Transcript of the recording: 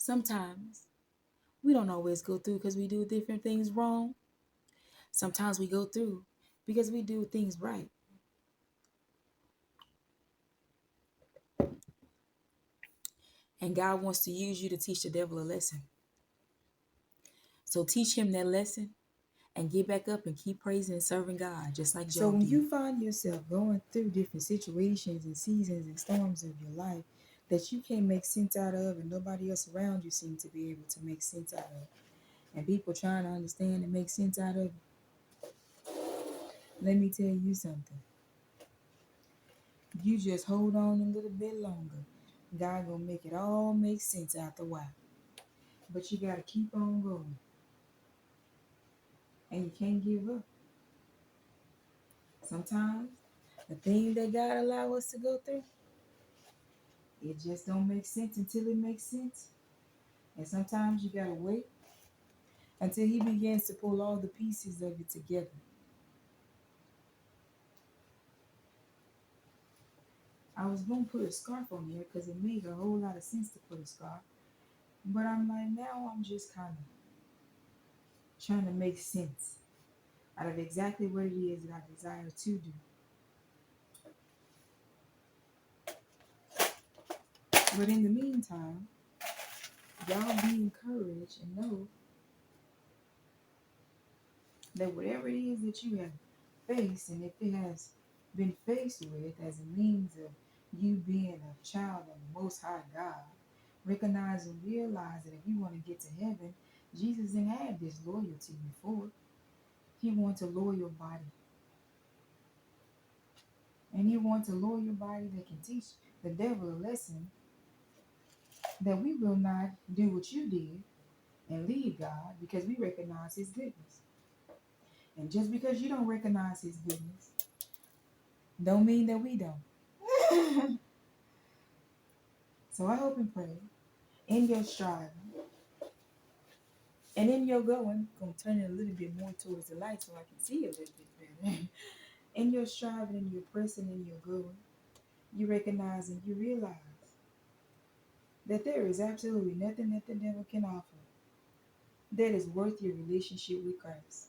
Sometimes we don't always go through because we do different things wrong. Sometimes we go through because we do things right. And God wants to use you to teach the devil a lesson. So teach him that lesson and get back up and keep praising and serving God, just like So Job when did. you find yourself going through different situations and seasons and storms of your life that you can't make sense out of and nobody else around you seems to be able to make sense out of, and people trying to understand and make sense out of, let me tell you something. You just hold on a little bit longer. God gonna make it all make sense after a while. But you gotta keep on going. And you can't give up. Sometimes the thing that God allow us to go through, it just don't make sense until it makes sense. And sometimes you gotta wait until he begins to pull all the pieces of it together. I was gonna put a scarf on there because it made a whole lot of sense to put a scarf. But I'm like, now I'm just kind of trying to make sense out of exactly what it is that I desire to do. But in the meantime, y'all be encouraged and know that whatever it is that you have faced, and if it has been faced with as a means of you being a child of the Most High God, recognize and realize that if you want to get to heaven, Jesus didn't have this loyalty before. He wants a loyal body. And he wants a loyal body that can teach the devil a lesson that we will not do what you did and leave God because we recognize his goodness. And just because you don't recognize his goodness, don't mean that we don't. So I hope and pray in your striving and in your going, I'm gonna turn it a little bit more towards the light so I can see a little bit better. In your striving and your pressing and your going, you recognize and you realize that there is absolutely nothing that the devil can offer that is worth your relationship with Christ.